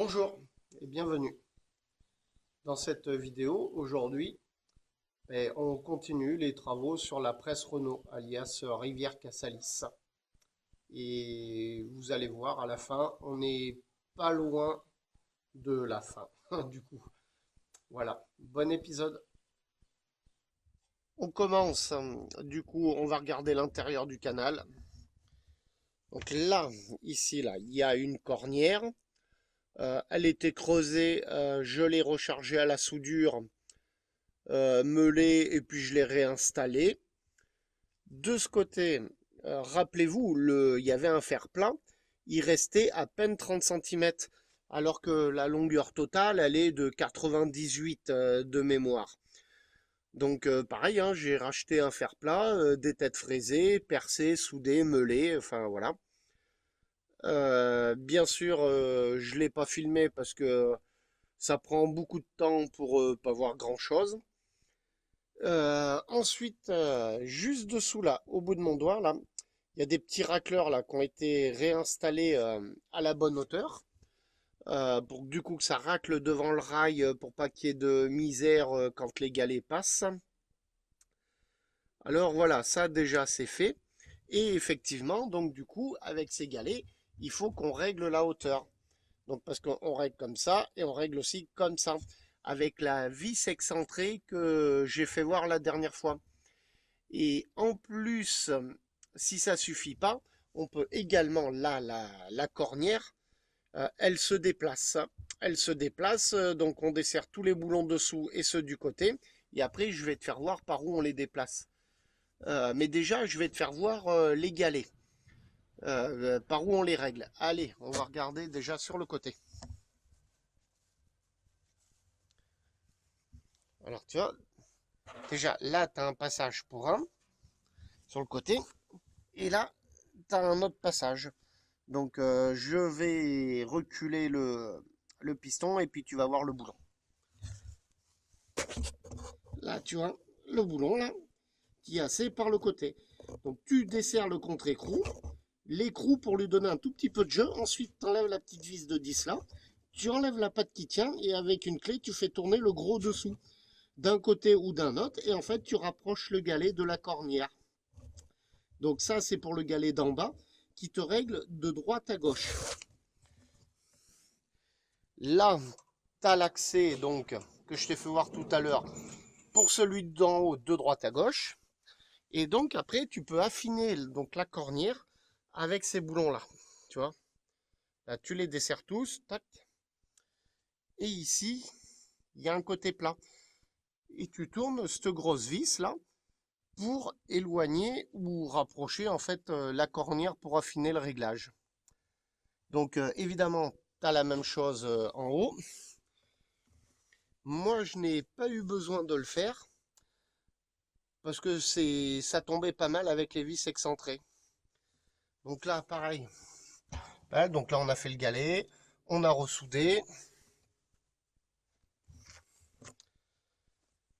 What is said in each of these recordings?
Bonjour et bienvenue. Dans cette vidéo, aujourd'hui, on continue les travaux sur la presse Renault, alias Rivière Cassalis. Et vous allez voir, à la fin, on n'est pas loin de la fin, du coup. Voilà, bon épisode. On commence, du coup, on va regarder l'intérieur du canal. Donc là, ici, là, il y a une cornière. Elle était creusée, je l'ai rechargée à la soudure, meulée, et puis je l'ai réinstallée. De ce côté, rappelez-vous, il y avait un fer plat, il restait à peine 30 cm, alors que la longueur totale, elle est de 98 de mémoire. Donc pareil, hein, j'ai racheté un fer plat, des têtes fraisées, percées, soudées, meulées, enfin voilà. Bien sûr, je ne l'ai pas filmé parce que ça prend beaucoup de temps pour pas voir grand-chose. Ensuite, juste dessous là, au bout de mon doigt là, il y a des petits racleurs là qui ont été réinstallés à la bonne hauteur. Pour du coup que ça racle devant le rail pour pas qu'il y ait de misère quand les galets passent. Alors voilà, ça déjà c'est fait. Et effectivement, donc du coup, avec ces galets, il faut qu'on règle la hauteur. Donc parce qu'on règle comme ça et on règle aussi comme ça. Avec la vis excentrée que j'ai fait voir la dernière fois. Et en plus, si ça suffit pas, on peut également, là, la cornière, elle se déplace. Elle se déplace, donc on dessert tous les boulons dessous et ceux du côté. Et après, je vais te faire voir par où on les déplace. Mais déjà, je vais te faire voir les galets, par où on les règle. Allez, on va regarder déjà sur le côté. Alors, tu vois, déjà, là, tu as un passage pour un sur le côté. Et là, tu as un autre passage. Donc, je vais reculer le piston et puis tu vas voir le boulon. Là, tu vois, le boulon, là, qui est assez par le côté. Donc, tu desserres le contre-écrou. L'écrou pour lui donner un tout petit peu de jeu. Ensuite, tu enlèves la petite vis de 10 là. Tu enlèves la patte qui tient et avec une clé, tu fais tourner le gros dessous d'un côté ou d'un autre. Et en fait, tu rapproches le galet de la cornière. Donc ça, c'est pour le galet d'en bas qui te règle de droite à gauche. Là, tu as l'accès donc que je t'ai fait voir tout à l'heure pour celui d'en haut de droite à gauche. Et donc après, tu peux affiner donc la cornière avec ces boulons-là. Tu vois, là, tu les desserres tous. Tac. Et ici, il y a un côté plat. Et tu tournes cette grosse vis là pour éloigner ou rapprocher en fait la cornière pour affiner le réglage. Donc évidemment, tu as la même chose en haut. Moi, je n'ai pas eu besoin de le faire parce que ça tombait pas mal avec les vis excentrées. Donc là, pareil. Voilà, donc là, on a fait le galet, on a ressoudé.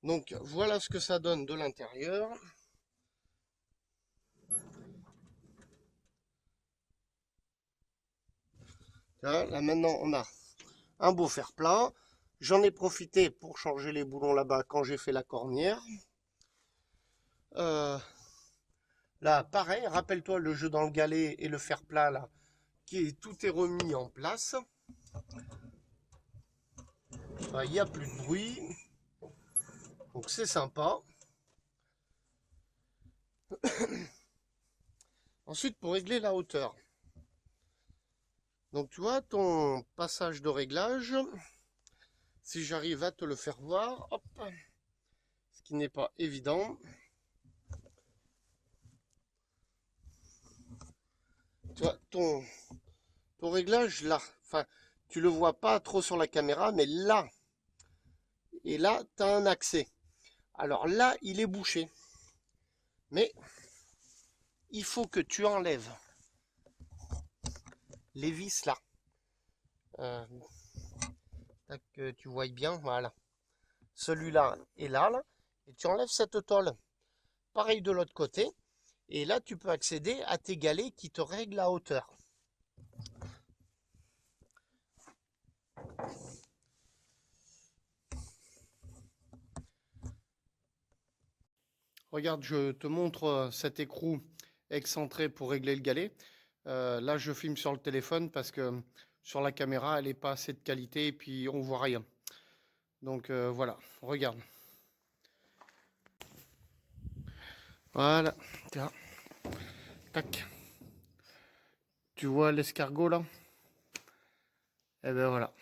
Donc voilà ce que ça donne de l'intérieur. Là maintenant, on a un beau fer plat. J'en ai profité pour changer les boulons là-bas quand j'ai fait la cornière. Là, pareil, rappelle-toi le jeu dans le galet et le fer plat là, tout est remis en place. Il n'y a plus de bruit, donc c'est sympa. Ensuite, pour régler la hauteur. Donc tu vois ton passage de réglage, si j'arrive à te le faire voir, hop, ce qui n'est pas évident. Tu vois ton réglage là, enfin tu le vois pas trop sur la caméra, mais là et là tu as un accès. Alors là il est bouché, mais il faut que tu enlèves les vis là. Que tu vois bien, voilà. Celui-là est là, là, et tu enlèves cette tôle. Pareil de l'autre côté. Et là, tu peux accéder à tes galets qui te règlent la hauteur. Regarde, je te montre cet écrou excentré pour régler le galet. Là, je filme sur le téléphone parce que sur la caméra, elle n'est pas assez de qualité et puis on voit rien. Donc voilà, regarde. Voilà, tiens, tac. Tu vois l'escargot là? Eh ben voilà.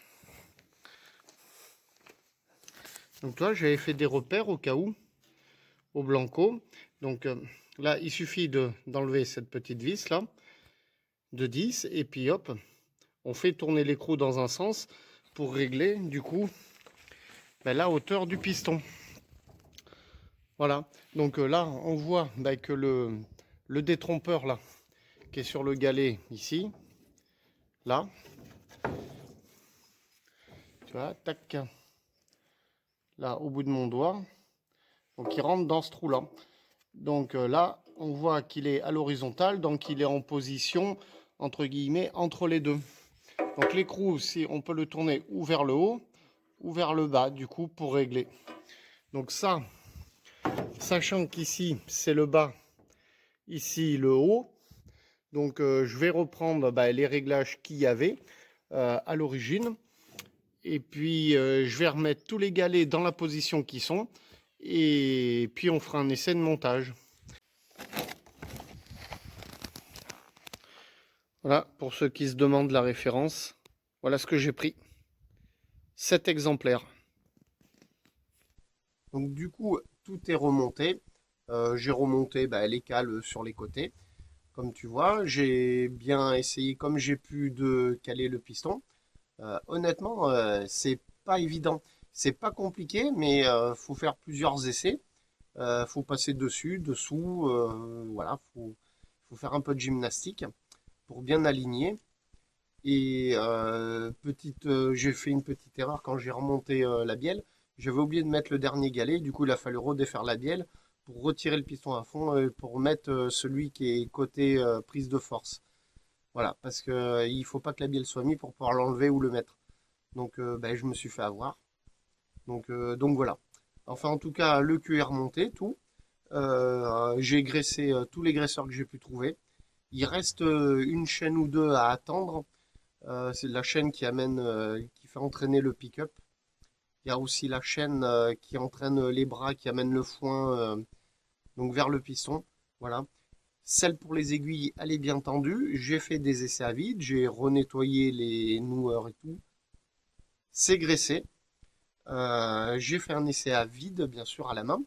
Donc toi, j'avais fait des repères au cas où, au Blanco. Donc là, il suffit d'enlever cette petite vis là, de 10, et puis hop, on fait tourner l'écrou dans un sens pour régler du coup ben, la hauteur du piston. Voilà. Donc là, on voit ben, que le détrompeur là, qui est sur le galet ici, là, tu vois, tac, là au bout de mon doigt, donc il rentre dans ce trou là. Donc là, on voit qu'il est à l'horizontale, donc il est en position entre guillemets entre les deux. Donc l'écrou, si on peut le tourner ou vers le haut ou vers le bas, du coup, pour régler. Donc ça, sachant qu'ici c'est le bas, ici le haut, donc je vais reprendre les réglages qu'il y avait à l'origine. Et puis je vais remettre tous les galets dans la position qu'ils sont. Et puis on fera un essai de montage. Voilà, pour ceux qui se demandent la référence, voilà ce que j'ai pris. 7 exemplaires. Donc du coup, tout est remonté. J'ai remonté les cales sur les côtés. Comme tu vois, j'ai bien essayé comme j'ai pu de caler le piston. Honnêtement, c'est pas évident. C'est pas compliqué, mais faut faire plusieurs essais. Faut passer dessus, dessous. Voilà, faut faire un peu de gymnastique pour bien aligner. Et j'ai fait une petite erreur quand j'ai remonté la bielle. J'avais oublié de mettre le dernier galet. Du coup, il a fallu redéfaire la bielle pour retirer le piston à fond et pour mettre celui qui est côté prise de force. Voilà, parce que il faut pas que la bielle soit mise pour pouvoir l'enlever ou le mettre. Donc, je me suis fait avoir. Donc voilà. Enfin, en tout cas, le cul est remonté, tout. J'ai graissé tous les graisseurs que j'ai pu trouver. Il reste une chaîne ou deux à attendre. C'est la chaîne qui amène, qui fait entraîner le pick-up. Il y a aussi la chaîne qui entraîne les bras, qui amène le foin donc vers le piston. Voilà. Celle pour les aiguilles, elle est bien tendue. J'ai fait des essais à vide, j'ai renettoyé les noueurs et tout. C'est graissé. J'ai fait un essai à vide, bien sûr, à la main.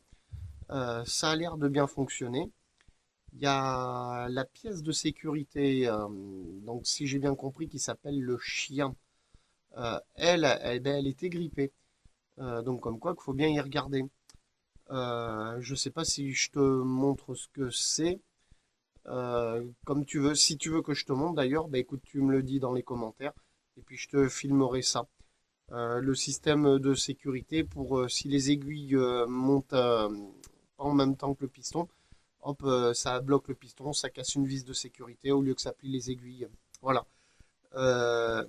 Ça a l'air de bien fonctionner. Il y a la pièce de sécurité, donc si j'ai bien compris, qui s'appelle le chien. Elle était grippée. Donc comme quoi qu'il faut bien y regarder. Je sais pas si je te montre ce que c'est. Comme tu veux. Si tu veux que je te montre d'ailleurs, écoute, tu me le dis dans les commentaires. Et puis je te filmerai ça. Le système de sécurité pour si les aiguilles montent en même temps que le piston, hop, ça bloque le piston, ça casse une vis de sécurité au lieu que ça plie les aiguilles. Voilà. Euh,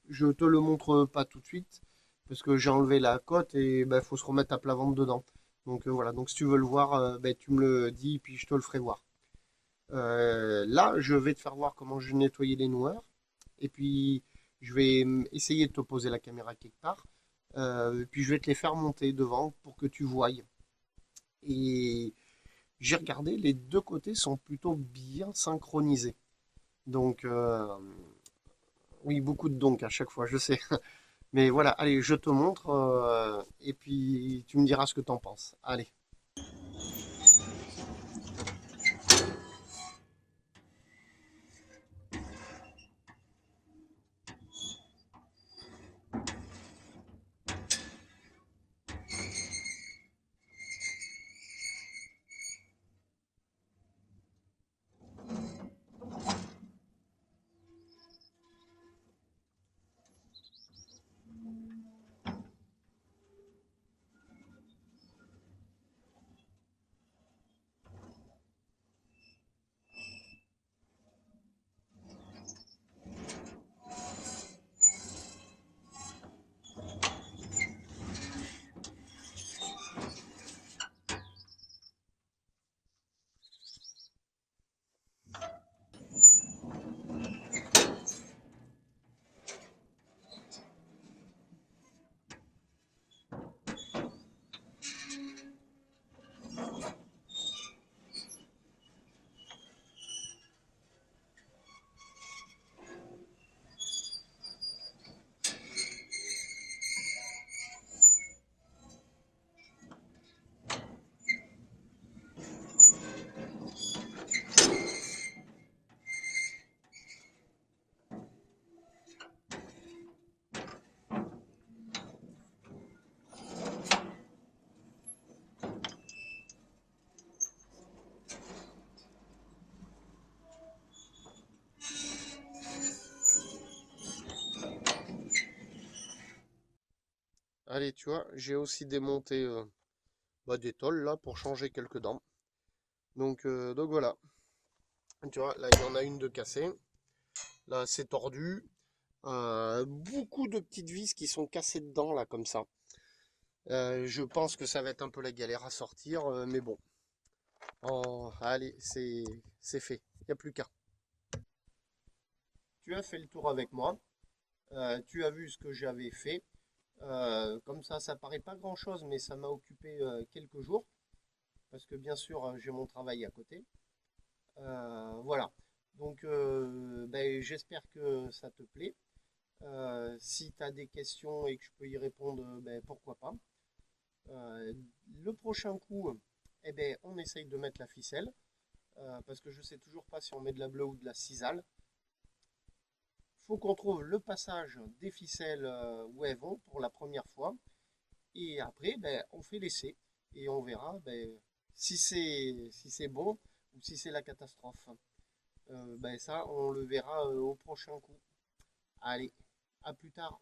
je te le montre pas tout de suite parce que j'ai enlevé la cote et il faut se remettre à plat ventre dedans. Donc voilà, donc si tu veux le voir, tu me le dis puis je te le ferai voir. Là, je vais te faire voir comment je nettoyais les noueurs et puis je vais essayer de te poser la caméra quelque part. Puis je vais te les faire monter devant pour que tu voyes. Et j'ai regardé, les deux côtés sont plutôt bien synchronisés. Donc, oui, beaucoup de donc à chaque fois, je sais. Mais voilà, allez, je te montre et puis tu me diras ce que t'en penses. Allez. Allez, tu vois, j'ai aussi démonté des tôles là pour changer quelques dents. Donc voilà. Tu vois, là il y en a une de cassée. Là c'est tordu. Beaucoup de petites vis qui sont cassées dedans là comme ça. Je pense que ça va être un peu la galère à sortir, mais bon. Allez, c'est fait. Il n'y a plus qu'à. Tu as fait le tour avec moi. Tu as vu ce que j'avais fait. Comme ça paraît pas grand-chose, mais ça m'a occupé quelques jours. Parce que bien sûr, j'ai mon travail à côté. Voilà. Donc, ben, j'espère que ça te plaît. Si tu as des questions et que je peux y répondre, ben, pourquoi pas. Euh, le prochain coup, eh ben, on essaye de mettre la ficelle. Parce que je sais toujours pas si on met de la bleue ou de la cisale. Faut qu'on trouve le passage des ficelles où elles vont pour la première fois. Et après, ben, on fait l'essai. Et on verra ben, si c'est bon ou si c'est la catastrophe. Ben ça, on le verra au prochain coup. Allez, à plus tard.